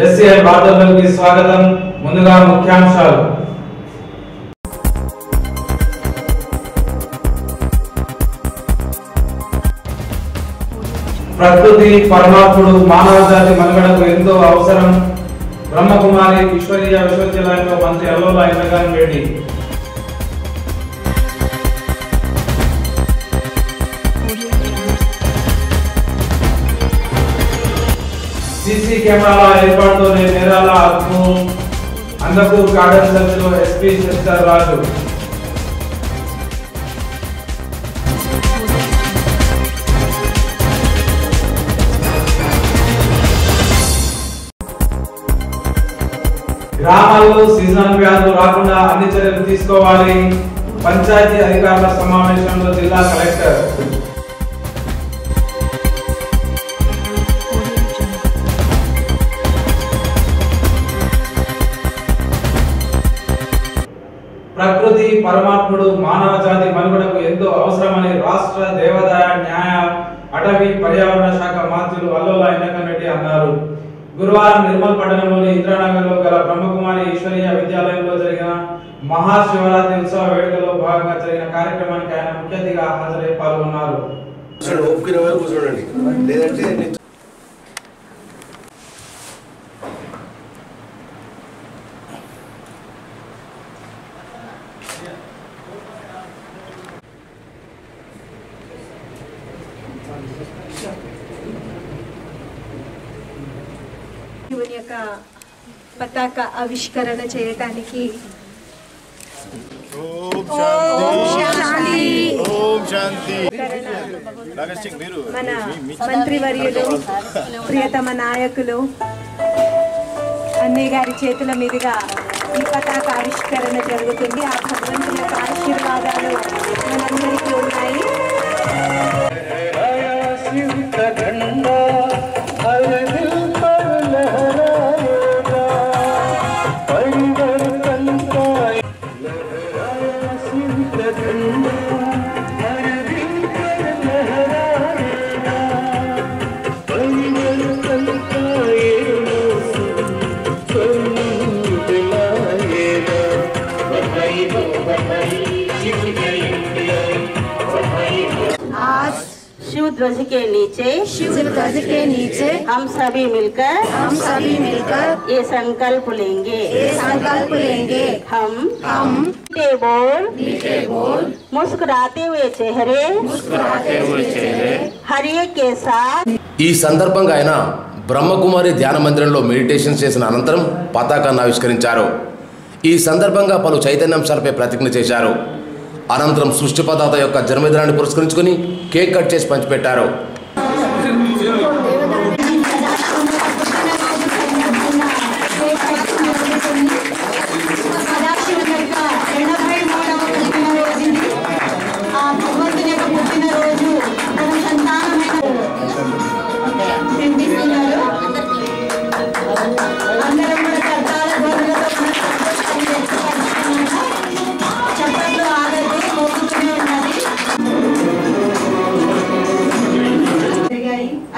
SCI వార్తలకు స్వాగతం. ముందుగా ముఖ్యాంశాలు. ప్రకృతి పరమాత్ముడు మానవ జాతి మనుగడకు ఎంతో అవసరం. బ్రహ్మకుమారి ఈశ్వరీయ విశ్వవిద్యాలయంలో మంత్రి అల్లోల ఇంద్రకాంత్ రెడ్డి. సీసీ కెమెరాల ఏర్పాటుతోనే నేరాల అదుపు. అందకూర్ గార్డెన్ సర్కిల్లో ఎస్పీ శశిధర్ రాజు. గ్రామాల్లో సీజనల్ వ్యాధులు రాకుండా అన్ని చర్యలు తీసుకోవాలి. పంచాయతీ అధికారుల సమావేశంలో జిల్లా కలెక్టర్. ప్రకృతి పరమాత్ముడు మానవ జాతి మనుగడకు ఎంతో అవసరమని రాష్ట్ర దేవాదాయ న్యాయ అటవీ పర్యావరణ శాఖ మంత్రులు అల్లోల ఇంద్రకాంత్ రెడ్డి అన్నారు. గురువారం నిర్మల్ పట్టణంలోని ఇంద్రానగర్ లో గల బ్రహ్మకుమారి ఈశ్వరీయ విద్యాలయంలో జరిగిన మహాశివరాత్రి ఉత్సవ వేడుకలో భాగంగా జరిగిన కార్యక్రమానికి ఆయన ముఖ్య అతిథిగా హాజరై పాల్గొన్నారు. పతాక ఆవిష్కరణ చేయడానికి మన మంత్రివర్యులు ప్రియతమ నాయకులు అన్నయ్య గారి చేతుల మీదుగా ఈ పతాక ఆవిష్కరణ జరుగుతుంది. ఆ భగవంతుని యొక్క ఆశీర్వాదాలు మనందరికీ ఉన్నాయి. शिव ध्वज के नीचे हम सभी मिलकर ये संकल्प लेंगे हम मुस्कुराते हुए चेहरे हर एक के साथ. ఈ సందర్భంగా ఆయన బ్రహ్మకుమారి ధ్యాన మందిరంలో మెడిటేషన్ చేసిన అనంతరం పతాకాన్ని ఆవిష్కరించారు. ఈ సందర్భంగా పలు చైతన్యాంశాలపై ప్రతిజ్ఞ చేశారు. అనంతరం సృష్టిపదాత యొక్క జన్మదినాన్ని పురస్కరించుకుని కేక్ కట్ చేసి పంచిపెట్టారు.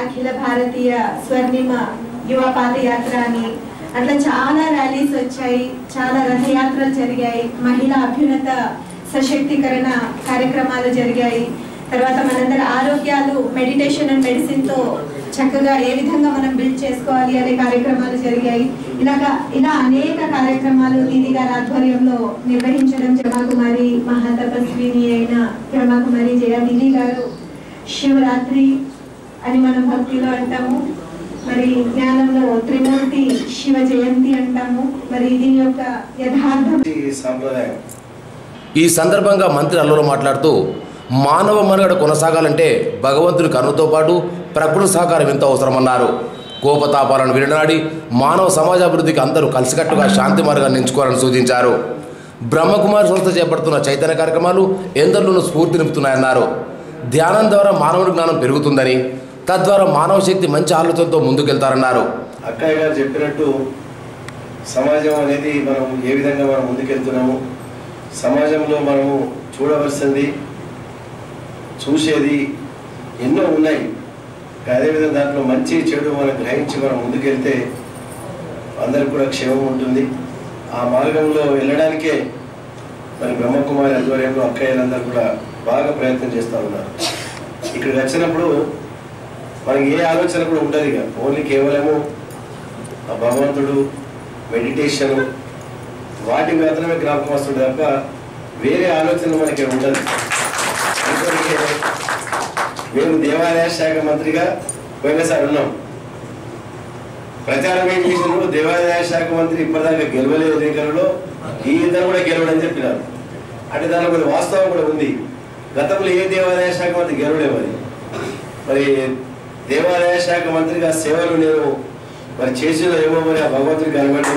అఖిల భారతీయ స్వర్ణిమ యువ పాదయాత్ర అని అట్లా చాలా ర్యాలీస్ వచ్చాయి, చాలా రథయాత్రలు జరిగాయి, మహిళా అభ్యున్నత సశక్తీకరణ కార్యక్రమాలు జరిగాయి. తర్వాత మనందరి ఆరోగ్యాలు మెడిటేషన్ అండ్ మెడిసిన్ తో చక్కగా ఏ విధంగా మనం బిల్డ్ చేసుకోవాలి అనే కార్యక్రమాలు జరిగాయి. ఇలా అనేక కార్యక్రమాలు దీది గారి ఆధ్వర్యంలో నిర్వహించడం. బ్రహ్మకుమారి మహాతపస్విని అయిన బ్రహ్మకుమారి జయదిది గారు శివరాత్రి అని మనం భక్తిలో అంటాము, మరి జ్ఞానంలో త్రిమూర్తి శివ జయంతి అంటాము. మరి దీని యొక్క యథార్థం. ఈ సందర్భంగా మంత్రి అల్లోల మాట్లాడుతూ మానవ మనుగడ కొనసాగాలంటే భగవంతుని కరుణతో పాటు ప్రకృతి సహకారం ఎంతో అవసరమన్నారు. కోపతాపాలను విడనాడి మానవ సమాజాభివృద్ధికి అందరూ కలిసికట్టుగా శాంతి మార్గాన్ని ఎంచుకోవాలని సూచించారు. బ్రహ్మకుమారి సంస్థ చేపడుతున్న చైతన్య కార్యక్రమాలు ఎందరిలోనూ స్ఫూర్తి నింపుతున్నాయన్నారు. ధ్యానం ద్వారా మానవుడి జ్ఞానం పెరుగుతుందని, తద్వారా మానవ శక్తి మంచి ఆలోచనతో ముందుకెళ్తారన్నారు. అక్కయ్య గారు చెప్పినట్టు సమాజం అనేది మనం ఏ విధంగా మనం ముందుకెళ్తున్నాము, సమాజంలో మనము చూడవలసింది చూసేది ఎన్నో ఉన్నాయి. అదేవిధంగా దాంట్లో మంచి చెడు మనం గ్రహించి మనం ముందుకెళ్తే అందరికి కూడా క్షేమం ఉంటుంది. ఆ మార్గంలో వెళ్ళడానికే మరి బ్రహ్మకుమారి ఆధ్వర్యంలో అక్కయ్యలందరూ కూడా బాగా ప్రయత్నం చేస్తూ ఉన్నారు. ఇక్కడికి వచ్చినప్పుడు మనకి ఏ ఆలోచన కూడా ఉంటుంది, ఇక ఓన్లీ కేవలము ఆ భగవంతుడు, మెడిటేషన్, వాటి మాత్రమే జ్ఞాపకం వస్తుంది తప్ప వేరే ఆలోచన మనకి ఉండదు. అందుకే మేము దేవాలయ శాఖ మంత్రిగా పోయినసారి ఉన్నాం. ప్రచారం ఏం చేసినప్పుడు దేవాదాయ శాఖ మంత్రి ఇప్పటిదాకా గెలవలేదు ఎన్నికలలో, ఈ ఇద్దరు కూడా గెలవడని చెప్పినారు. అంటే దానిలో కొంచెం వాస్తవం కూడా ఉంది. గతంలో ఏ దేవాదాయ శాఖ మంత్రి గెలవలేవు. అది మరి దేవాదాయ శాఖ మంత్రిగా సేవలు నేను మరి చేసిన ఏమో మరి ఆ భగవంతుడికి కనబడి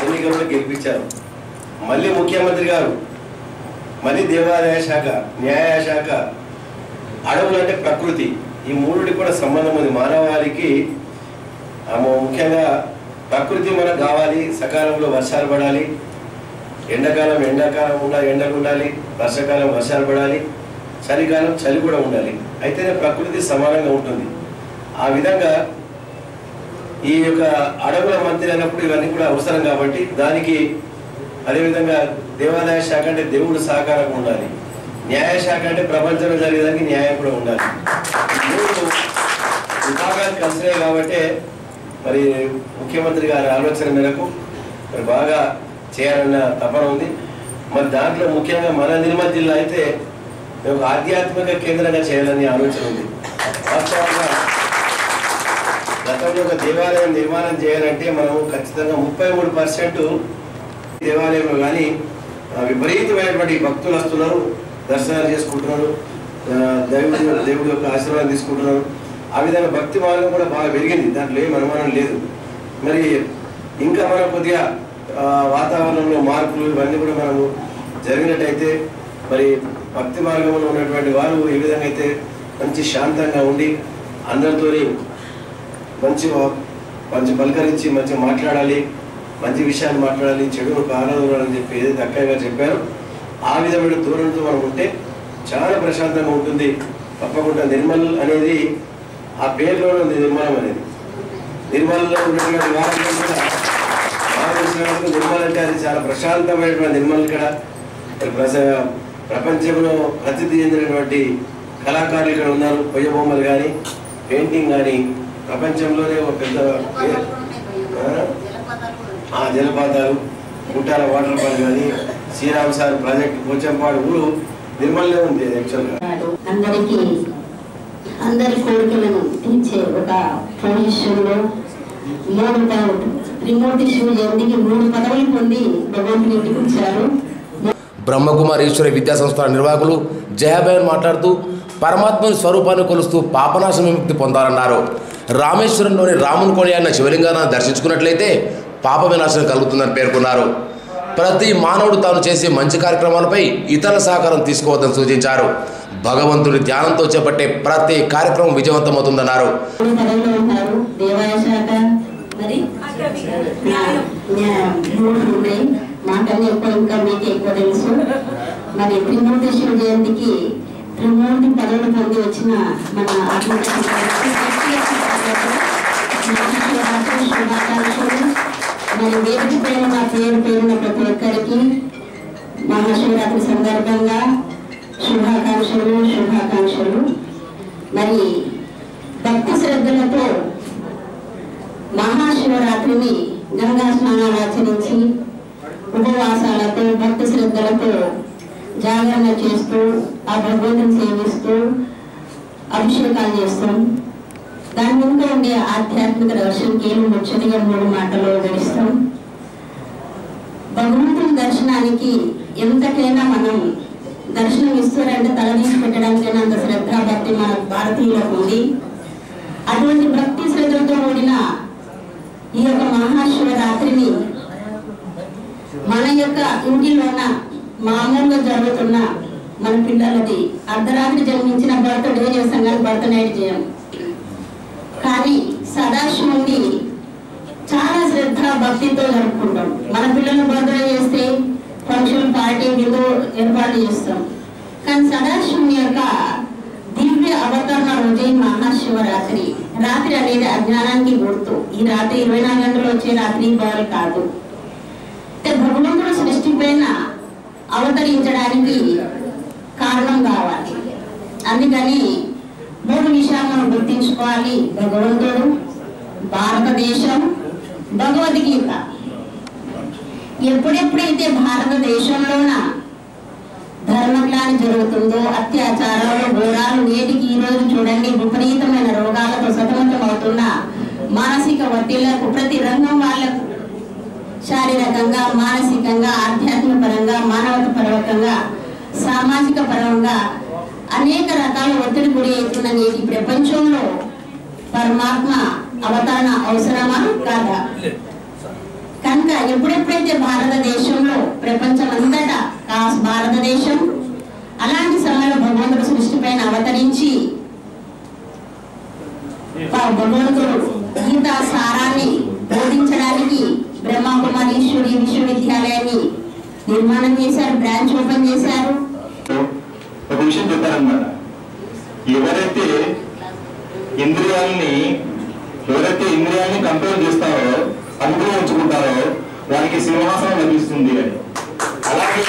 ఎన్నికల్లో గెలిపించారు. మళ్ళీ ముఖ్యమంత్రి గారు, మళ్ళీ దేవాదాయ శాఖ, న్యాయ శాఖ, అడవులు అంటే ప్రకృతి, ఈ మూడుకి కూడా సంబంధం ఉంది. మానవాళికి ముఖ్యంగా ప్రకృతి మనకు కావాలి, సకాలంలో వర్షాలు పడాలి, ఎండాకాలం ఎండలు ఉండాలి, వర్షాకాలం వర్షాలు పడాలి, చలికాలం చలి కూడా ఉండాలి. అయితేనే ప్రకృతి సమానంగా ఉంటుంది. ఆ విధంగా ఈ యొక్క అడవుల మంత్రి అన్నప్పుడు ఇవన్నీ కూడా అవసరం కాబట్టి దానికి అదేవిధంగా దేవాదాయ శాఖ అంటే దేవుడు సహకారం ఉండాలి, న్యాయ శాఖ అంటే ప్రపంచంలో జరిగేదానికి న్యాయం కూడా ఉండాలి. విభాగాలు కలిసినాయి కాబట్టి మరి ముఖ్యమంత్రి గారి ఆలోచన మేరకు మరి బాగా చేయాలన్న తపన ఉంది. మరి దాంట్లో ముఖ్యంగా మన నిర్మల్ జిల్లా అయితే ఒక ఆధ్యాత్మిక కేంద్రంగా చేయాలని ఆలోచన ఉంది. వాస్తవంగా గతంలో ఒక దేవాలయం నిర్మాణం చేయాలంటే మనం ఖచ్చితంగా 33% దేవాలయంలో కానీ విపరీతమైనటువంటి భక్తులు వస్తున్నారు, దర్శనాలు చేసుకుంటున్నారు, దేవుడి యొక్క ఆశీర్వాదం తీసుకుంటున్నారు. ఆ విధంగా భక్తి మార్గం కూడా బాగా పెరిగింది, దాంట్లో ఏం అనుమానం లేదు. మరి ఇంకా మనం కొద్దిగా వాతావరణంలో మార్పులు ఇవన్నీ కూడా మనము జరిగినట్టయితే మరి భక్తి మార్గంలో ఉన్నటువంటి వారు ఏ విధంగా అయితే మంచి శాంతంగా ఉండి అందరితో మంచి పలకరించి మంచిగా మాట్లాడాలి, మంచి విషయాలు మాట్లాడాలి, చెడును కానదూరాలని చెప్పి ఏదైతే అక్కయ్య గారు చెప్పారో ఆ విధమైన దూరంతో మనం ఉంటే చాలా ప్రశాంతంగా ఉంటుంది. తప్పకుండా నిర్మల్ అనేది ఆ పేరులో ఉంది, నిర్మలం అనేది. నిర్మల్లో ఉన్నటువంటి వారంలో కూడా నిర్మల్ అంటే అది చాలా ప్రశాంతమైనటువంటి నిర్మల్. ఇక్కడ ప్రపంచంలో ప్రసిద్ధి చెందినటువంటి కళాకారులు ఇక్కడ ఉన్నారు. కొయ్య బొమ్మలు కానీ, పెయింటింగ్ కానీ, ప్రపంచంలోనే ఒక పెద్ద జలపాతాలు, గుట్టాల వాటర్ ఫాల్ కానీ, శ్రీరామ్ సార్ ప్రాజెక్ట్ పోచంపాడు ఊరు నిర్మల్లో ఉంది. యాక్చువల్గా అందరి కోరికలను తీర్చే ఒక పొజిషన్లో త్రిమూర్తి శివ జయంతికి 3 పదవులు పొంది భగవంతుని ఇంటికి వచ్చారు. బ్రహ్మకుమారి ఈశ్వర విద్యా సంస్థల నిర్వాహకులు జయాబేన్ మాట్లాడుతూ పరమాత్మని స్వరూపాన్ని కొలుస్తూ పాపనాశ విముక్తి పొందాలన్నారు. రామేశ్వరంలోని రాముని కొడి అన్న శివలింగాన్ని దర్శించుకున్నట్లయితే పాప వినాశనం కలుగుతుందని పేర్కొన్నారు. ప్రతి మానవుడు తాను చేసే మంచి కార్యక్రమాలపై ఇతరుల సహకారం తీసుకోవద్దని సూచించారు. భగవంతుడి ధ్యానంతో చేపట్టే ప్రతి కార్యక్రమం విజయవంతమవుతుందన్నారు. మాకన్నీ ఇంకా మీకు ఎక్కువ తెలుసు. మరి త్రిమూర్తి శివ జయంతికి త్రిమూర్తి పదవులు పొంది వచ్చిన మన శుభాకాంక్షలు. మరి వేదిక పైన మా పేరున ప్రతి ఒక్కరికి మహాశివరాత్రి సందర్భంగా శుభాకాంక్షలు. మరి భక్తి శ్రద్ధలతో మహాశివరాత్రిని గంగా స్నానాలు ఆచరించి ఉపవాసాలతో భక్తి శ్రద్ధలతో జాగరణ చేస్తూ ఆ భగవంతుని సేవిస్తూ అభిషేకాలు చేస్తాం. దాని వెనుక ఉండే ఆధ్యాత్మిక దర్శనకి ముచ్చటగా 3 మాటలు గడిస్తాం. భగవంతుని దర్శనానికి ఎంతకైనా మనం దర్శనం ఇస్తారంటే తల తీసి పెట్టడానికైనా అంత శ్రద్ధ భక్తి మన భారతీయులకు ఉంది. అటువంటి భక్తి శ్రద్ధలతో కూడిన ఈ యొక్క మహాశివరాత్రిని మన యొక్క ఇంటిలోన మామూలుగా జరుగుతున్న మన పిల్లలది అర్ధరాత్రి జన్మించిన బర్త్డే చేస్తాం కానీ బర్త్ నైట్ చేయం. కానీ సదాశివుని చాలా శ్రద్ధ భక్తితో జరుపుకుంటాం. మన పిల్లలు బర్త్డే చేస్తే ఫంక్షన్ పార్టీ విందు ఏర్పాటు చేస్తాం. కానీ సదాశివుని యొక్క దివ్య అవతరణ రోజే మహాశివరాత్రి. రాత్రి అనేది అజ్ఞానానికి గుర్తు. ఈ రాత్రి 24 గంటలు వచ్చే రాత్రి పగలు కాదు. భగవంతుడు సృష్టి పైన అవతరించడానికి కారణం కావాలి. అందుకని 3 విషయాలు మనం గుర్తించుకోవాలి. భగవంతుడు, భారతదేశం, భగవద్గీత. ఎప్పుడెప్పుడైతే భారతదేశంలోన ధర్మగ్లాని జరుగుతుందో, అత్యాచారాలు, ఘోరాలు, నేటికి ఈ రోజు చూడండి విపరీతమైన రోగాలతో సతమతం అవుతున్న మానసిక ఒత్తిళ్లకు ప్రతి రంగం వాళ్లకు శారీరకంగా, మానసికంగా, ఆధ్యాత్మిక పరంగా, మానవత పరకంగా, సామాజిక పరంగా అనేక రకాల ఒత్తిడి గురి అవుతున్న నేటి ప్రపంచంలో పరమాత్మ అవతరణ అవసరమా కాదా? కనుక ఎప్పుడెప్పుడైతే భారతదేశంలో ప్రపంచం అంతటా భారతదేశం అలాంటి సమయంలో భగవంతుడు సృష్టి పైన అవతరించి భగవంతుడు గీతా సారాన్ని బోధించడానికి బ్రహ్మకుమారీశ్వరి విశ్వవిద్యాలయాన్ని నిర్మాణం చేశారు, బ్రాంచ్ ఓపెన్ చేశారు. ఒక విషయం చెప్పారన్నమాట. ఎవరైతే ఇంద్రియాలని కంట్రోల్ చేస్తారో, అదుపులో ఉంచుకుంటారో వారికి సింహాసనం లభిస్తుంది అని. అలాగే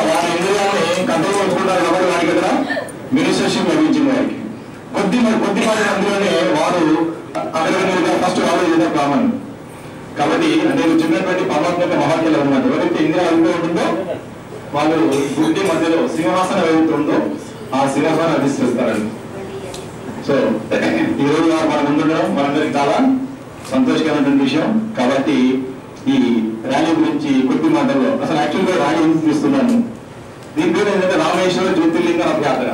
వారి ఇంద్రియాలని కంట్రోల్ ఉంచుకుంటారు కాబట్టి వారికి దగ్గర మినిస్టర్షిప్ లభించింది. వారికి కొద్దిపాటి అందులోనే వారు అక్కడ ఫస్ట్ రావడం చేయడం కామన్. కాబట్టి అంటే చిన్నటువంటి పరమాత్మక మహాత్ములు అన్నమాట. ఎవరైతే ఇంద్రియాలు అదుపులో ఉంటుందో వాళ్ళు బుద్ధి మధ్యలో సింహాసనం ఏదైతుందో ఆ సింహాసనం అధిష్టిస్తారండి. సో ఈరోజు మన ముందుండడం మనందరికి చాలా సంతోషకరమైన విషయం. కాబట్టి ఈ ర్యాలీ గురించి కొద్ది మాటల్లో అసలు యాక్చువల్గా ర్యాలీ ఎందుకు తీస్తున్నాను, దీని పేరు ఏంటంటే రామేశ్వర జ్యోతిర్లింగ రథయాత్ర.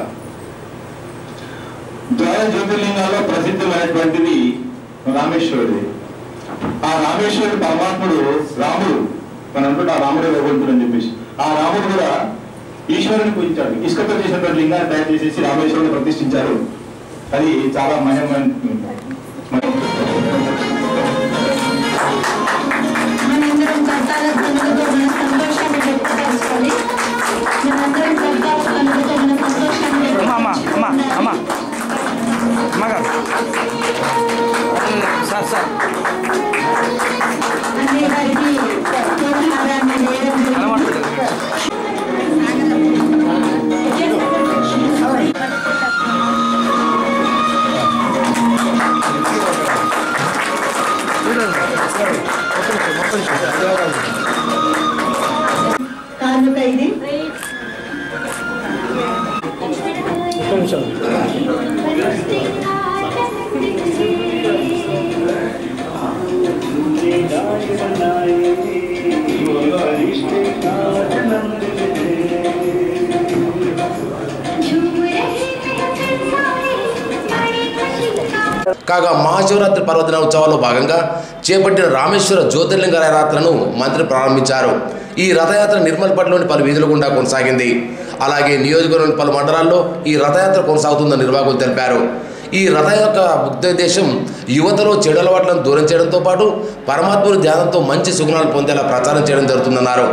జ్యోతిర్లింగాల్లో ప్రసిద్ధమైనటువంటిది రామేశ్వరుడు. ఆ రామేశ్వరుడు పరమాత్ముడు రాముడు, మనం అనుకుంటే ఆ రాముడే భగవంతుడు అని చెప్పేసి, ఆ రాముడు కూడా ఈశ్వరుని పూజించాడు. ఇసుకతో చేసినటువంటి లింగాన్ని తయారు చేసేసి రామేశ్వరుని ప్రతిష్ఠించారు. అది చాలా మహిమైన. మనందరం కర్తాల ధ్వనులతో మన సంతోషాన్ని వ్యక్తపరచుకోవాలి. మనందరం కర్తాల ధ్వనులతో మన సంతోషాన్ని అనే వారికి ప్రోత్సాహాన్ని వేయడం కానుక ఇది. కాగా మహాశివరాత్రి పర్వదిన ఉత్సవాల్లో భాగంగా చేపట్టిన రామేశ్వర జ్యోతిర్లింగ రథయాత్రను మంత్రి ప్రారంభించారు. ఈ రథయాత్ర నిర్మల్పట్లోని పలు వీధుల గుండా కొనసాగింది. అలాగే నియోజకవర్గంలోని పలు మండలాల్లో ఈ రథయాత్ర కొనసాగుతుందని నిర్వాహకులు తెలిపారు. ఈ రథ యొక్క ఉద్దేశం యువతలో చెడు అలవాట్లను దూరం చేయడంతో పాటు పరమాత్ముని ధ్యానంతో మంచి సుగుణాలు పొందేలా ప్రచారం చేయడం జరుగుతుందన్నారు.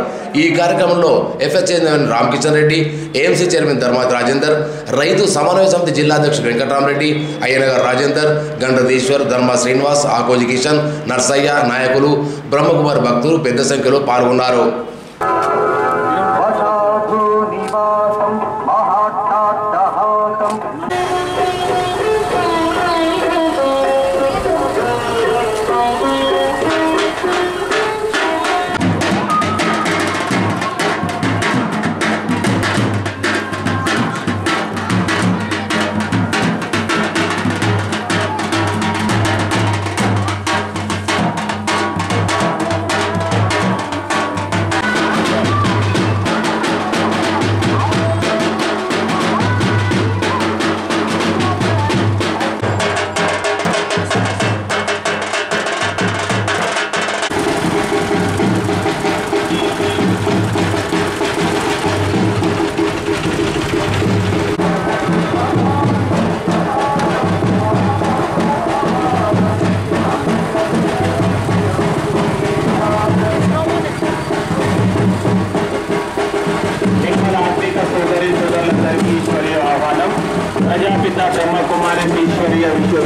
ఈ కార్యక్రమంలో FS chairman Ramakishan Reddy, AMC chairman Dharmathi Rajender, రైతు సమన్వయ సమితి జిల్లా అధ్యక్షుడు వెంకటరామరెడ్డి, అయ్యనగర్ రాజేందర్, గండ్రదీశ్వర్, ధర్మ శ్రీనివాస్, ఆకోజి కిషన్, నర్సయ్య, నాయకులు, బ్రహ్మకుమార్ భక్తులు పెద్ద సంఖ్యలో పాల్గొన్నారు.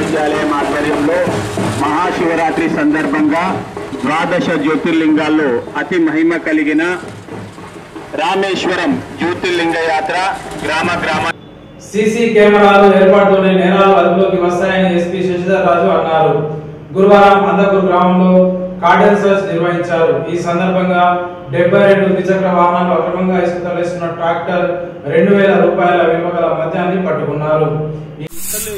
విశ్వవిద్యాలయం ఆధ్వర్యంలో మహాశివరాత్రి సందర్భంగా ద్వాదశ జ్యోతిర్లింగాల్లో అతి మహిమ కలిగిన రామేశ్వరం జ్యోతిర్లింగ యాత్ర గ్రామ సీసీ కెమెరాలు ఏర్పాటుతోనే నేరాలు అదుపులోకి వస్తాయని ఎస్పీ శశిధర్ రాజు అన్నారు. గురువారం అందకూరు గ్రామంలో కార్డన్ సర్చ్ నిర్వహించారు. ఈ సందర్భంగా 72 ద్విచక్ర వాహనాలు అక్రమంగా ఇసుక తరలిస్తున్న ట్రాక్టర్ 2000 రూపాయల విలువ గల మద్యాన్ని పట్టుకున్నారు. 40 లక్షలు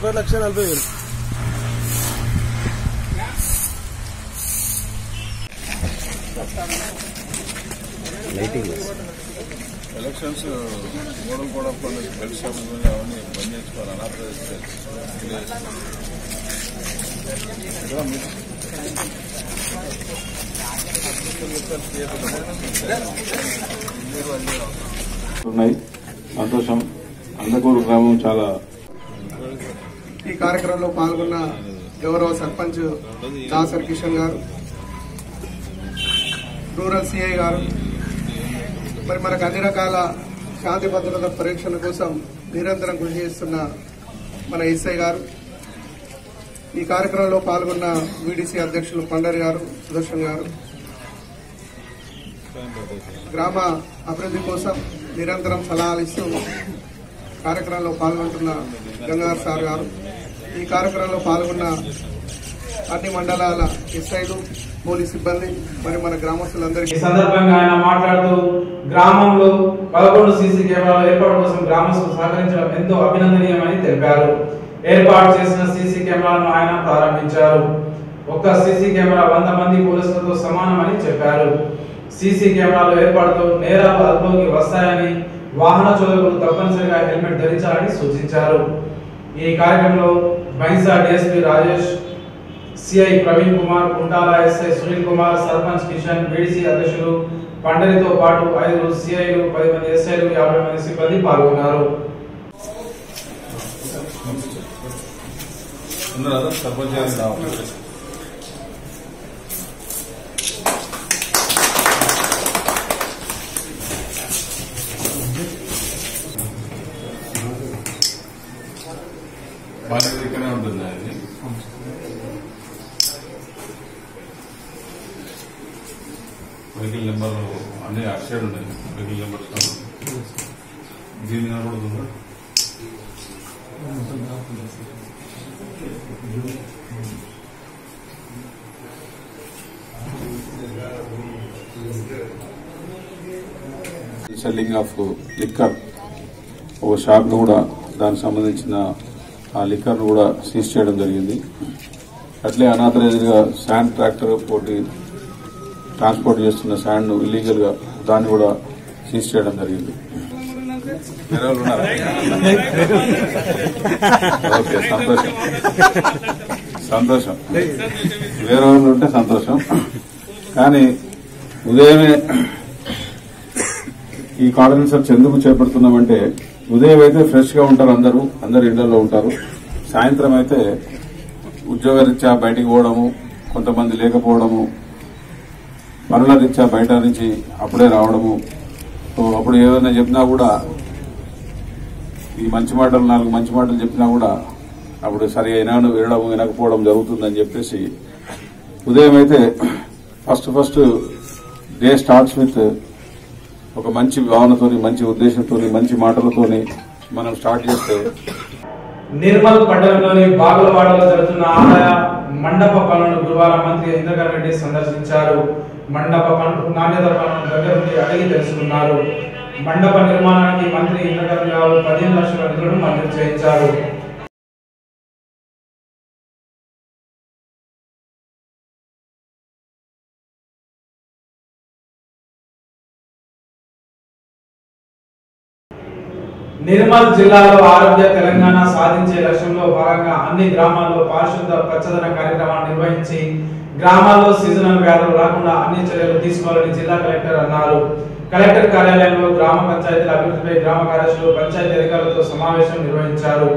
1,40,000 elections model code of conduct belt shop అవన్నీ బంద్ చేసుకోవాలి. ఉన్నాయి. సంతోషం. అందకూరు గ్రామం చాలా ఈ కార్యక్రమంలో పాల్గొన్న గౌరవ సర్పంచ్ దాసర్ కిషన్ గారు, రూరల్ సిఐ గారు, మరి మనకు అన్ని రకాల శాంతి భద్రత పరీక్షల కోసం నిరంతరం కృషి చేస్తున్న మన ఎస్ఐ గారు, ఈ కార్యక్రమంలో పాల్గొన్న వీడీసీ అధ్యక్షులు పండరి గారు, సుదర్శన్ గారు, గ్రామ అభివృద్ధి కోసం నిరంతరం సలహాలు ఇస్తూ కార్యక్రమంలో పాల్గొంటున్న గంగాధర్ సార్ గారు, ఈ కార్యక్రమంలో పాల్గొన్న అన్ని మండలాల ఎస్ఐలు, పోలీస్ సిబ్బంది, మరి మన గ్రామస్తులందరికీ ఈ సందర్భంగా ఆయన మాట్లాడుతూ గ్రామంలో 11 సీసీ కెమెరాల ఏర్పాటు కోసం గ్రామస్తులు సహకరించడం ఎంతో అభినందనీయమని తెలిపారు. ఏర్పాటు చేసిన సీసీ కెమెరాలను ఆయన ప్రారంభించారు. ఒక్క సీసీ కెమెరా 100 మంది పోలీసులతో సమానమని చెప్పారు. సీసీ కెమెరాల ఏర్పాటుతో నేరాలు అదుపులోకి వస్తాయని, వాహన చోదకులు తప్పనిసరిగా హెల్మెట్ ధరించాలని సూచించారు. ఈ కార్యక్రమంలో Bhainsa DSP Rajesh, CI Praveen Kumar, Kuntala SI Sunil Kumar, sarpanch Kishan, BDC అధ్యక్షులు పండరితో పాటు 5 సిఐలు, 10 మంది ఎస్ఐలు, 50 మంది సిబ్బంది పాల్గొన్నారు. బాధ్యత ఇక్కడే ఉంటుంది. అది వెహికల్ నెంబర్ అన్ని అటు సైడ్ ఉన్నాయి. వెహికల్ నెంబర్స్ దీని కనబడుతుందా? సెల్లింగ్ ఆఫ్ లిక్కర్ ఒక షాప్ను కూడా దానికి సంబంధించిన ఆ లిక్కర్ను కూడా సీజ్ చేయడం జరిగింది. అట్లే అనాథరైజ్గా శాండ్ ట్రాక్టర్ పోటీ ట్రాన్స్పోర్ట్ చేస్తున్న శాండ్ను ఇల్లీగల్గా దాన్ని కూడా సీజ్ చేయడం జరిగింది. వేరే వాళ్ళు ఉన్నారా? ఓకే, సంతోషం సంతోషం. వేరే వాళ్ళు ఉంటే సంతోషం. కానీ ఉదయమే ఈ కార్డన్ సర్చ్ ఎందుకు చేపడుతున్నామంటే, ఉదయం అయితే ఫ్రెష్ గా ఉంటారు, అందరు ఇళ్లలో ఉంటారు. సాయంత్రం అయితే ఉద్యోగరీత్యా బయటికి పోవడము, కొంతమంది లేకపోవడము, పనుల రీత్యా బయట నుంచి అప్పుడే రావడము. అప్పుడు ఏదైనా చెప్పినా కూడా ఈ మంచి మాటలు 4 మంచి మాటలు చెప్పినా కూడా అప్పుడు సరి అయినాను వినడం వినకపోవడం జరుగుతుందని చెప్పేసి ఉదయం అయితే ఫస్ట్ డే స్టార్ట్స్ విత్ ఒక మంచి భావనతోని, మంచి ఉద్దేశంతోని, మంచి మాటలతోని మనం స్టార్ట్ చేస్తే. నిర్మల్ పట్టణంలోని బాగులవాడలో జరుగుతున్న ఆలయ మండప పనులను గురువారం మంత్రి ఇంద్రకరణ్ రెడ్డి సందర్శించారు. మండప నాణ్యత పనులను దగ్గర నుండి అడిగి తెలుసుకున్నారు. మండప నిర్మాణానికి మంత్రి ఇంద్రకరణ్ గారు 15 లక్షల నిధులను మంజూరు చేయించారు. నిర్మల్ జిల్లాలో ఆరోగ్య తెలంగాణ సాధించే లక్ష్యంలో భాగంగా అన్ని గ్రామాల్లో పారిశుద్ధ పచ్చదన కార్యక్రమాన్ని నిర్వహించి గ్రామాల్లో సీజనల్ వ్యాధులు రాకుండా అన్ని చర్యలు తీసుకోవాలని జిల్లా కలెక్టర్ అన్నారు. కలెక్టర్ కార్యాలయంలో గ్రామ పంచాయతీల అభివృద్ధిపై గ్రామ కార్యదర్శులు, పంచాయతీ అధికారులతో సమావేశం నిర్వహించారు.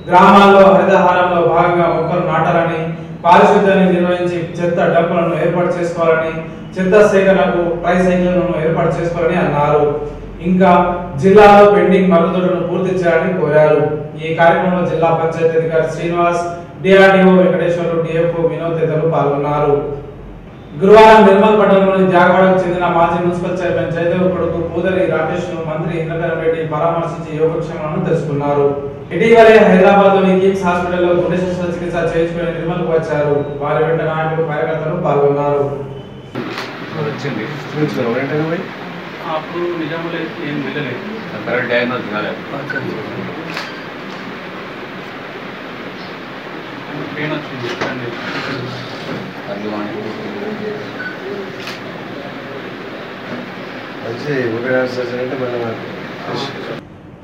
గ్రామాల్లో హరితహారంలో భాగంగా మొక్కలు నాటాలని, పారిశుద్ధ్యాన్ని నిర్వహించి చెత్త డంపులను ఏర్పాటు చేసుకోవాలని, చెత్త సేకరణకు ట్రై సైకిళ్లను ఏర్పాటు చేసుకోవాలని అన్నారు. ఇంకా జిల్లాలో పెండింగ్ మరుగుదొడ్లను పూర్తి చేయాలని కోరారు. ఈ కార్యక్రమంలో జిల్లా పంచాయతీ అధికారి శ్రీనివాస్, డిఆర్డీఓ వెంకటేశ్వరరావు, డిఎఫ్ఓ వినోద్ తదితరులు పాల్గొన్నారు. గురువారం నిర్మల్ పట్టణంలోని జాగవాడకు చెందిన మాజీ మున్సిపల్ చైర్మన్ జయదేవ్ కొడుకు పూదరి రాకేష్ ను మంత్రి ఇంద్రకరణ్ రెడ్డి పరామర్శించి యోగక్షేమాలను తెలుసుకున్నారు. ఇటీవలే హైదరాబాద్ లోని కిమ్స్ హాస్పిటల్లో గుండె శస్త్రచికిత్స చేయించుకుని నిర్మల్కు వచ్చారు. వారి వెంట నాయకులు, కార్యకర్తలు పాల్గొన్నారు.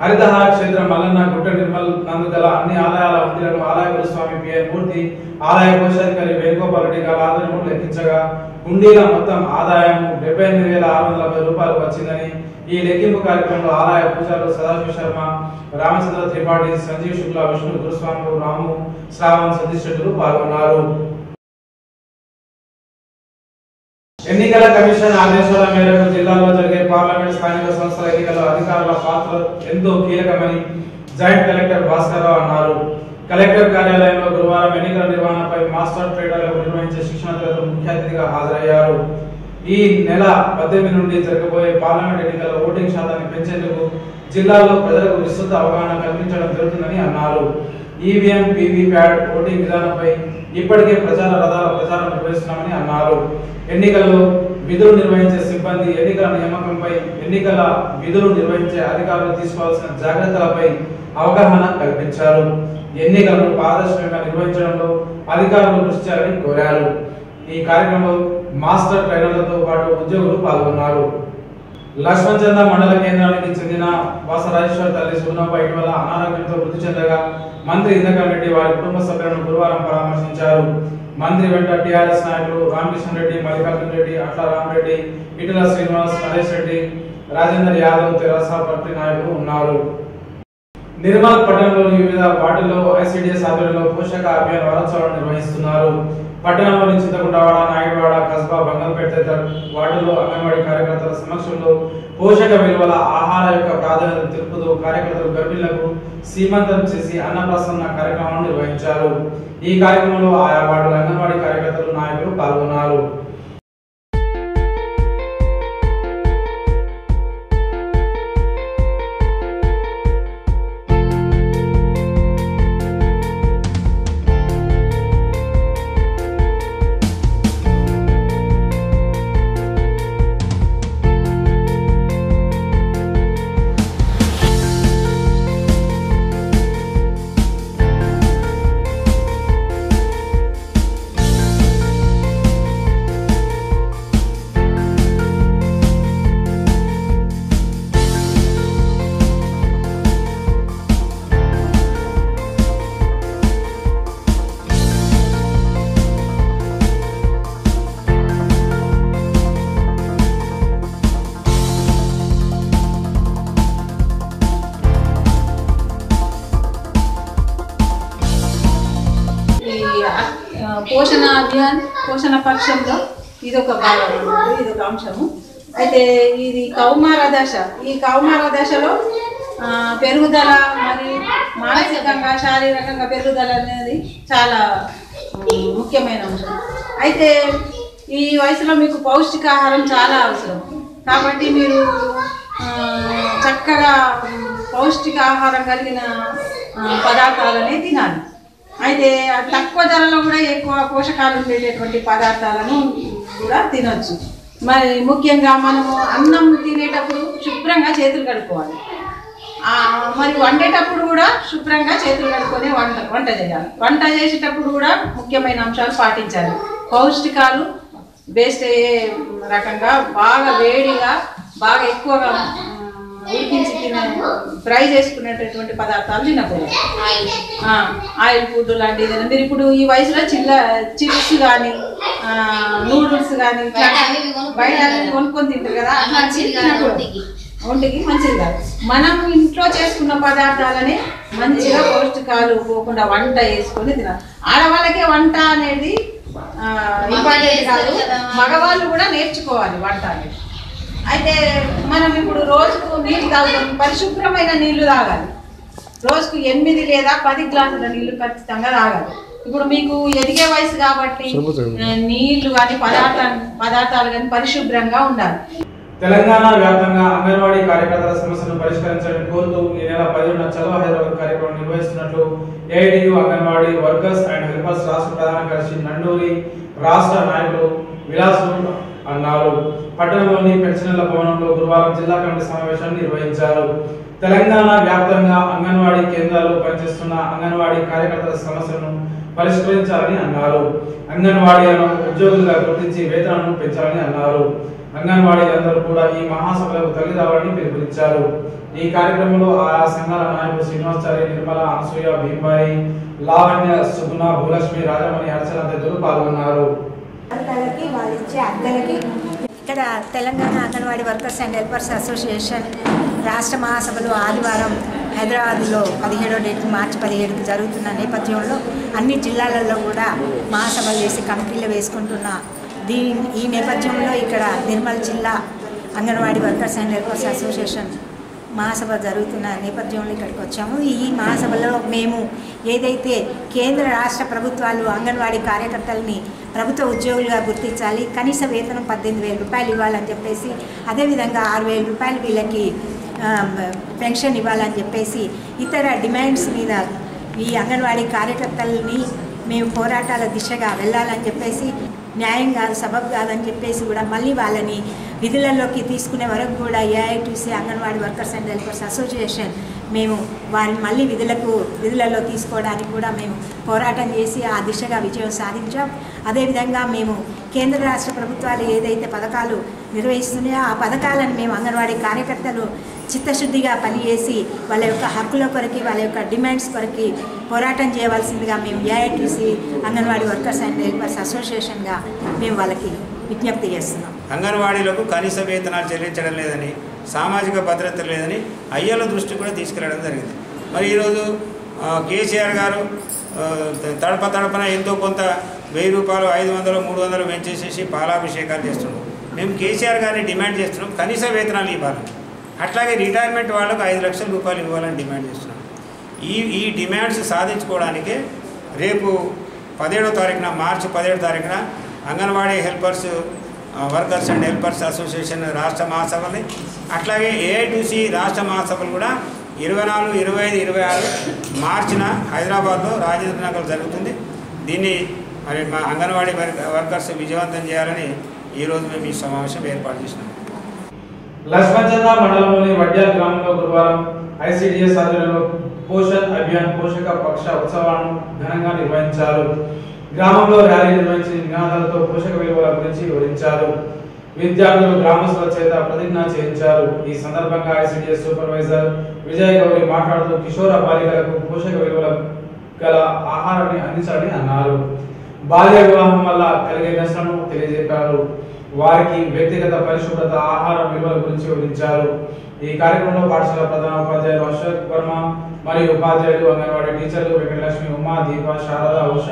హరితహార క్షేత్రం మల్లన్న గుట్ట నిర్మల్ నందుగల అన్ని ఆలయాల మందిరాలు ఆలయ గురుస్వామి పిఎన్ మూర్తి, ఆలయ కోశాధికారి వేణుగోపాల్ రెడ్డి గారి ఆధ్వర్యంలో లెక్కించగా హుండీల మొత్తం ఆదాయం 78,610 రూపాయలు వచ్చిందని, ఈ లెక్కింపు కార్యక్రమంలో ఆలయ పూజారులు సదాశివ శర్మ, రామచంద్ర త్రిపాఠి, సంజీవ్ శుక్లా, విష్ణు గురుస్వామి, రాము, శ్రావణ్, సతీష్ రెడ్డిలు పాల్గొన్నారు. ఎన్నికల కమిషన్ ఆదేశాల మేరకు జిల్లాలో జరిగే పార్లమెంట్, స్థానిక సంస్థల ఎన్నికల్లో అధికారుల పాత్ర ఎంతో కీలకమని జాయింట్ కలెక్టర్ భాస్కర్ రావు అన్నారు. కలెక్టర్ కార్యాలయంలో గురువారం ఎన్నికల నిర్వహణపై మాస్టర్ ట్రేడర్లకు నిర్వహించే శిక్షణ తరగతులకు ముఖ్య అతిథిగా హాజరయ్యారు. ఈ నెల 18 నుండి జరగబోయే పార్లమెంట్ ఎన్నికల్లో ఓటింగ్ శాతాన్ని పెంచేందుకు జిల్లాలో ప్రజలకు విస్తృత అవగాహన కల్పించడం జరుగుతుందని అన్నారు. ఈవీఎం, వీవీప్యాట్ ఓటింగ్ విధానంపై ఇప్పటికే ప్రచార రథాల ప్రచారం నిర్వహిస్తున్నామని అన్నారు. ఎన్నికల్లో విధులు నిర్వహించే సిబ్బంది, ఎన్నికల నియామకంపై, ఎన్నికల విధులు నిర్వహించే అధికారులు తీసుకోవాల్సిన జాగ్రత్తలపై అవగాహన కల్పించారు. ఎన్నికలను పారదర్శకంగా నిర్వహించడంలో అధికారులు కృషి చేయాలని కోరారు. ఈ కార్యక్రమంలో మాస్టర్ ట్రైనర్లతో పాటు ఉద్యోగులు పాల్గొన్నారు. లక్ష్మణచంద మండల కేంద్రానికి చెందిన వాసరాజేశ్వర తల్లి సుగుణప్ప ఇటీవల అనారోగ్యంతో మృతి చెందగా మంత్రి ఇంద్రకరణ్ రెడ్డి వారి కుటుంబ సభ్యులను గురువారం పరామర్శించారు. మంత్రి వెంట టీఆర్ఎస్ నాయకులు రామకృష్ణ రెడ్డి, మల్లికార్జున రెడ్డి, అట్ల రామరెడ్డి, ఇటుల శ్రీనివాస్, నరేష్ రెడ్డి, రాజేందర్ యాదవ్, తెరాస పార్టీ నాయకులు ఉన్నారు. నిర్మల్ పట్టణంలోని వివిధ వార్డుల్లో ఐసిడిఎస్ ఆధ్వర్యంలో పోషక అభియాన్ వారోత్సవాలు నిర్వహిస్తున్నారు. పట్టణంలోని చింతకుంటవాడ, నాయుడువాడ, కస్బా, బంగల్పేట తదితర వార్డుల్లో అంగన్వాడీ కార్యకర్తల సమక్షంలో పోషక విలువల ఆహార యొక్క ప్రాధాన్యత తెలుపుతూ కార్యకర్తలు గర్భిణులకు సీమంతం చేసి అన్నప్రసన్న కార్యక్రమాలను నిర్వహించారు. ఈ కార్యక్రమంలో ఆయా వార్డుల అంగన్వాడీ కార్యకర్తలు, నాయకులు పాల్గొన్నారు. పోషణ అభియాన్, పోషణ పక్షంలో ఇదొక భాగం, ఇదొక అంశము. అయితే ఇది కౌమార దశ. ఈ కౌమార దశలో పెరుగుదల మరియు మానసికంగా, శారీరకంగా పెరుగుదల అనేది చాలా ముఖ్యమైన అంశం. అయితే ఈ వయసులో మీకు పౌష్టికాహారం చాలా అవసరం. కాబట్టి మీరు చక్కగా పౌష్టికాహారం కలిగిన పదార్థాలనే తినాలి. అయితే తక్కువ ధరలో కూడా ఎక్కువ పోషకాలు ఉండేటటువంటి పదార్థాలను కూడా తినొచ్చు. మరి ముఖ్యంగా మనము అన్నం తినేటప్పుడు శుభ్రంగా చేతులు కడుక్కోవాలి. మరి వండేటప్పుడు కూడా శుభ్రంగా చేతులు కడుక్కొని వంట చేయాలి. వంట చేసేటప్పుడు కూడా ముఖ్యమైన అంశాలు పాటించాలి. పౌష్టికాలు వేస్ట్ అయ్యే రకంగా బాగా వేడిగా, బాగా ఎక్కువగా ఉడికించి ఫ్రై చేసుకునేటటువంటి పదార్థాలు తినకూడదు. ఆయిల్ ఫుడ్ లాంటిది మీరు ఇప్పుడు ఈ వయసులో చిప్స్ కానీ, నూడిల్స్ కానీ బయట కొనుక్కొని తింటారు కదా, అట్లా తినకూడదు. ఒంటికి మంచిది కాదు. మనం ఇంట్లో చేసుకున్న పదార్థాలనే మంచిగా పౌష్టికాలు పోకుండా వంట వేసుకొని తినాలి. ఆడవాళ్ళకే వంట అనేది ఇంపార్టెంట్ కాదు, మగవాళ్ళు కూడా నేర్చుకోవాలి వంట అనేది. అయితే మనం ఇప్పుడు రోజుకు నీళ్ళు తాగుతాం, పరిశుభ్రమైన నీళ్లు తాగాలి. రోజుకు 8 లేదా 10 గ్లాసుల నీళ్లు ఖచ్చితంగా తాగాలి. ఇప్పుడు మీకు ఎదిగే వయసు కాబట్టి నీళ్లు కానీ పదార్థాలు కానీ పరిశుభ్రంగా ఉండాలి. తెలంగాణ వ్యాప్తంగా అంగన్వాడీ కార్యకర్తల సమస్యలను పరిష్కరించాలని కోరుతూ ఈ నెల 10న చలో హైదరాబాద్ కార్యక్రమం నిర్వహిస్తున్నట్లు ఏఐడియు అంగన్వాడీ వర్కర్స్ అండ్ హెల్పర్స్ రాష్ట్ర ప్రధాన కార్యదర్శి నండూరి రాష్ట్ర నాయకులు విలాసులు అన్నారు. పట్టణంలోని పెన్షనర్ల భవనంలో గురువారం జిల్లా కమిటీ సమావేశాన్ని నిర్వహించారు. తెలంగాణ వ్యాప్తంగా అంగన్వాడీ కేంద్రాల్లో పనిచేస్తున్న అంగన్వాడీ కార్యకర్తల సమస్యలను పరిష్కరించాలని అన్నారు. అంగన్వాడీలను ఉద్యోగులుగా గుర్తించి వేతనాలను పెంచాలని అన్నారు. అంగన్వాడీలందరూ కూడా ఈ మహాసభలకు తరలి రావాలని పిలుపునిచ్చారు. ఈ కార్యక్రమంలో ఆయా సంఘాల నాయకులు శ్రీనివాసాచారి, నిర్మల, అనసూయ, భీంబాయి, లావణ్య, సుగుణ, భూలక్ష్మి, రాజమణి, అర్చన తదితరులు పాల్గొన్నారు. ఇక్కడ Telangana anganwadi workers and helpers association రాష్ట్ర మహాసభలు ఆదివారం హైదరాబాద్లో 17వ డేట్ మార్చి 17కి జరుగుతున్న నేపథ్యంలో అన్ని జిల్లాలలో కూడా మహాసభలు చేసి కమిటీలు వేసుకుంటున్న ఈ నేపథ్యంలో ఇక్కడ నిర్మల్ జిల్లా anganwadi workers and helpers association మహాసభ జరుగుతున్న నేపథ్యంలో ఇక్కడికి వచ్చాము. ఈ మహాసభలో మేము ఏదైతే కేంద్ర రాష్ట్ర ప్రభుత్వాలు అంగన్వాడీ కార్యకర్తలని ప్రభుత్వ ఉద్యోగులుగా గుర్తించాలి, కనీస వేతనం 18,000 రూపాయలు ఇవ్వాలని చెప్పేసి, అదేవిధంగా 6,000 రూపాయలు వీళ్ళకి పెన్షన్ ఇవ్వాలని చెప్పేసి ఇతర డిమాండ్స్ మీద ఈ అంగన్వాడీ కార్యకర్తలని మేము పోరాటాల దిశగా వెళ్ళాలని చెప్పేసి, న్యాయం కాదు సబబు కాదని చెప్పేసి కూడా మళ్ళీ వాళ్ళని విధులలోకి తీసుకునే వరకు కూడా AITC anganwadi workers and helpers association మేము వారిని మళ్ళీ విధులలో తీసుకోవడానికి కూడా మేము పోరాటం చేసి ఆ దిశగా విజయం సాధించాం. అదేవిధంగా మేము కేంద్ర రాష్ట్ర ప్రభుత్వాలు ఏదైతే పథకాలు నిర్వహిస్తున్నాయో ఆ పథకాలను మేము అంగన్వాడీ కార్యకర్తలు చిత్తశుద్ధిగా పనిచేసి వాళ్ళ యొక్క హక్కుల కొరకు, వాళ్ళ యొక్క డిమాండ్స్ కొరకు పోరాటం చేయవలసిందిగా మేము AITC anganwadi workers and helpers అసోసియేషన్గా మేము వాళ్ళకి విజ్ఞప్తి చేస్తున్నాం. అంగన్వాడీలకు కనీస వేతనాలు చెల్లించడం లేదని, సామాజిక భద్రత లేదని అయ్యల దృష్టి కూడా తీసుకెళ్లడం జరిగింది. మరి ఈరోజు కేసీఆర్ గారు తడపన ఎంతో కొంత 1000 రూపాయలు, 500, 300 పెంచేసేసి పాలాభిషేకాలు చేస్తున్నాం. మేము కేసీఆర్ గారిని డిమాండ్ చేస్తున్నాం, కనీస వేతనాలు ఇవ్వాలి. అట్లాగే రిటైర్మెంట్ వాళ్ళకు 5 లక్షల రూపాయలు ఇవ్వాలని డిమాండ్ చేస్తున్నాం. ఈ డిమాండ్స్ సాధించుకోవడానికే రేపు 17వ తారీఖున మార్చి 17వ తారీఖున anganwadi helpers workers and helpers association రాష్ట్ర మహాసభని, అట్లాగే ఏఐటీసీ రాష్ట్ర మహాసభలు కూడా 24, 25, 26 మార్చిన హైదరాబాద్లో రాజేంద్ర నగర్ జరుగుతుంది. దీన్ని మరి మా అంగన్వాడీ వర్కర్స్ విజయవంతం చేయాలని ఈరోజు మేము ఈ సమావేశం ఏర్పాటు చేసినాం. లక్ష్మణచంద మండలంలోని వడ్యాల్ గ్రామంలో గురువారం ఐసిడిఎస్ ఆధ్వర్యంలో పోషణ్ అభియాన్ పోషక పక్ష ఉత్సవాలను ఘనంగా నిర్వహించారు. గ్రామంలో ర్యాలీ నిర్వహించి నినాదాలతో పోషక విలువల గురించి వివరించారు. విద్యార్థులు గ్రామస్తుల చేత ప్రతిజ్ఞ చేయించారు. ఈ సందర్భంగా ఐసిడిఎస్ సూపర్వైజర్ విజయ్ గౌరి మాట్లాడుతూ కిషోర బాలికలకు పోషక విలువల గల ఆహారాన్ని అందించాలని అన్నారు. బాల్య వివాహం వల్ల కలిగే నష్టాలను తెలియజెప్పారు. వారికి వ్యక్తిగత పరిశుభ్రత, ఆహార విలువల గురించి వివరించారు. ఈ కార్యక్రమంలో పాఠశాల ప్రధాన ఉపాధ్యాయులు అశోక్ వర్మ మరియు ఉపాధ్యాయులు, అంగన్వాడీ టీచర్లు వెంకటలక్ష్మి, ఉమా, దీప, శారద, ఉష,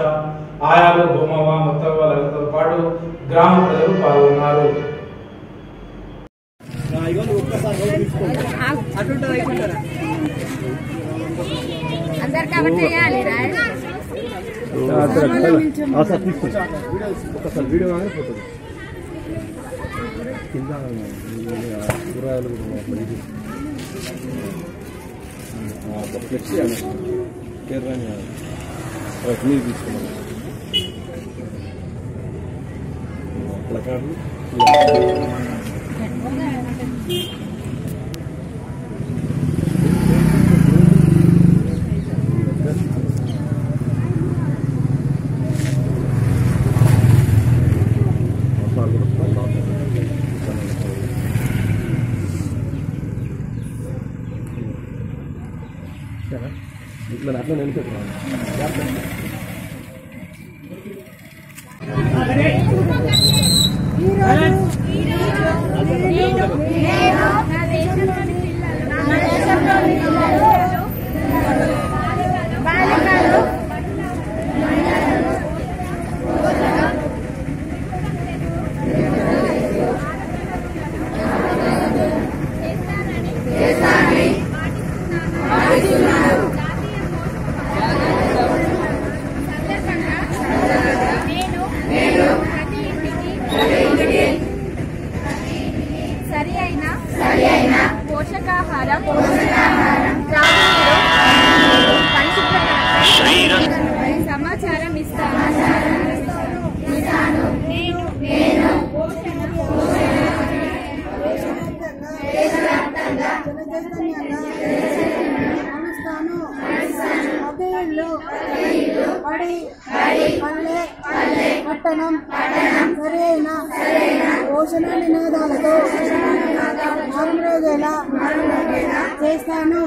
ఆయాలు, బొమ్మవ్వ, మొత్తవ్వ, లలితతో పాటు గ్రామ ప్రజలు పాల్గొన్నారు. ఇట్లా అట్లా నిలిపేస్తున్నాను. పోషకాహారం పరిశుభ్రతపై సమాచారం ఇస్తాను. పట్టణం సరైన పోషణ నినాదాలతో మారుమోగేలా చేస్తాను.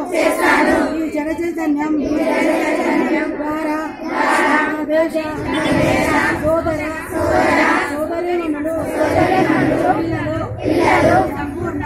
ఈ జన చైతన్యం ద్వారా దేశ సోదర సోదరీమణులు పిల్లలు సంపూర్ణ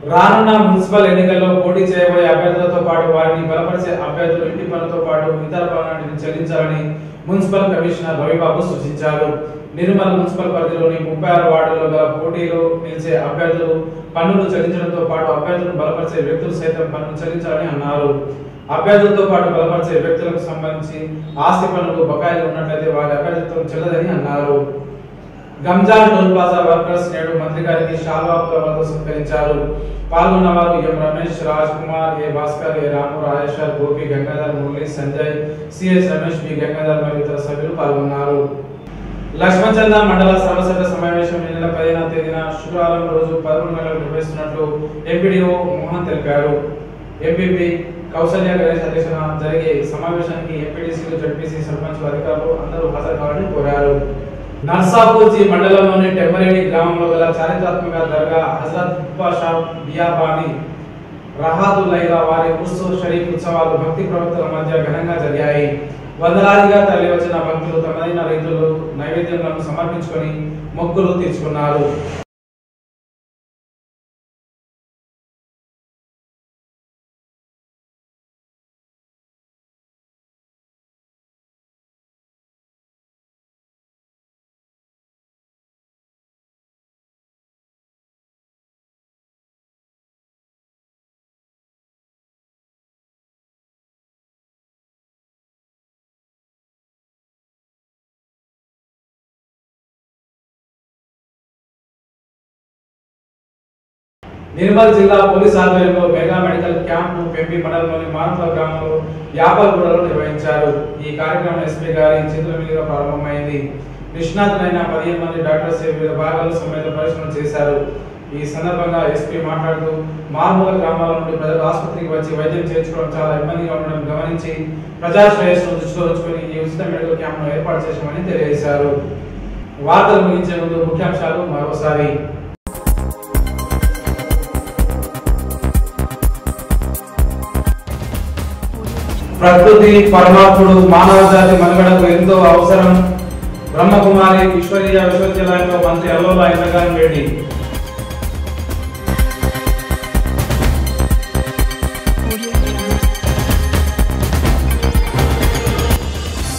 రానున్న మున్సిపల్ ఎన్నికల్లో పోటీ చేయబోయే అభ్యర్థులతో పాటు వారిని బలపరిచే అభ్యర్థులు ఇంటి పనులతో పాటు ఇతర పనులను చెల్లించాలని మున్సిపల్ కమిషనర్ రవిబాబు సూచించారు. నిర్మల్ మున్సిపల్ పరిధిలోని 36 వార్డుల్లో గల పోటీలో నిలిచే అభ్యర్థులు పన్నులు చెల్లించడంతో పాటు అభ్యర్థులను బలపరిచే వ్యక్తులు సైతం పన్నులు చెల్లించాలని అన్నారు. అభ్యర్థులతో పాటు బలపరిచే వ్యక్తులకు సంబంధించి ఆస్తి పన్నులు బకాయిలు ఉన్నట్లయితే వారి అభ్యర్థిత్వం చెల్లదని అన్నారు. గంజాల్ టోల్ ప్లాజా వర్కర్స్ నేడు మంత్రి గారికి శాల్వా పూలతో సత్కరించారు. పాల్గొన్న వారు ఎం రమేష్, రాజ్ కుమార్, ఏ భాస్కర్, ఏ రాము, రాజేశ్వర్, గోపి, గంగాధర్, మురళి, సంజయ్, సిఎస్ రమేష్, బి గంగాధర్ మరియు ఇతర సభ్యులు పాల్గొన్నారు. లక్ష్మణచంద మండల సర్వసభ్య సమావేశం ఈ నెల 15వ తేదీన శుక్రవారం రోజు 11 గంటలకు నిర్వహిస్తున్నట్లు ఎంపీడీఓ మోహన్ తెలిపారు. ఎంపీపీ కౌశల్య గణేష్ అధ్యక్షతన జరిగే సమావేశానికి ఎంపీడీసీలు, జడ్పీసీ, సర్పంచ్ అధికారులు అందరూ హాజరు కావాలని కోరారు. నర్సాపూర్జీ మండలంలోని టెంబరేడి గ్రామంలో గల చారిత్రాత్మక దర్గా హజరత్ పాషా బియాబాని రహాదులైలా వారి ఉర్సు షరీఫ్ ఉత్సవాలు భక్తి ప్రవక్తల మధ్య ఘనంగా జరిగాయి. వందలాదిగా తరలి వచ్చిన భక్తులు తమదైన రీతుల్లో నైవేద్యాలను సమర్పించుకొని మొక్కులు తీర్చుకున్నారు. నిర్మల్ జిల్లా పోలీస్ ఆధ్వర్యంలో మెగా మెడికల్ క్యాంప్ పెంపి మండలంలోని మానవ గ్రామంలో యాపల్గూడలో నిర్వహించారు. ఈ కార్యక్రమం ఎస్పీ గారి చేతుల మీదుగా ప్రారంభమైంది. నిష్ణాతులైన 15 మంది డాక్టర్స్ వివిధ భాగాల్లో సమేత పరిశీలన చేశారు. ఈ సందర్భంగా ఎస్పీ మాట్లాడుతూ మారుమూల గ్రామాల నుండి ప్రజలు ఆసుపత్రికి వచ్చి వైద్యం చేయించుకోవడం చాలా ఇబ్బందిగా ఉండడం గమనించి ప్రజా శ్రేయస్సును దృష్టిలో ఉంచుకొని ఈ ఉచిత మెడికల్ క్యాంప్ను ఏర్పాటు చేశామని తెలియజేశారు. వార్తలు ముగించే ముందు ముఖ్యాంశాలు మరోసారి. ప్రకృతి పరమాత్ముడు మానవ జాతి మనుగడకు ఎంతో అవసరం. బ్రహ్మకుమారి ఈశ్వరీయ విశ్వవిద్యాలయంలో మంత్రి అల్లోల ఇంద్రకరణ్ రెడ్డి.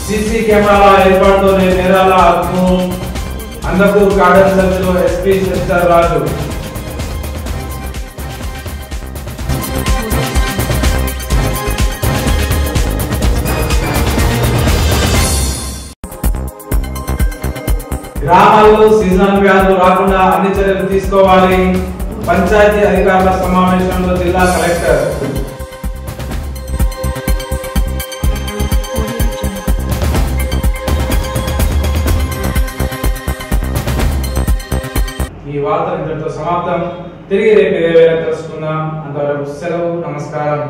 సీసీ కెమెరాల ఏర్పాటుతోనే నేరాల అదుపు. అందకూర్ గార్డెన్ సర్చ్లో ఎస్పీ శశిధర్ రాజు. గ్రామాల్లో సీజనల్ వ్యాధులు రాకుండా అన్ని చర్యలు తీసుకోవాలి. పంచాయతీ అధికారుల సమావేశంలో జిల్లా కలెక్టర్. ఈ వార్తలు ఇంతటితో సమాప్తం. తిరిగి రేపు 20 కలుసుకుందాం. అంతవరకు సెలవు. నమస్కారం.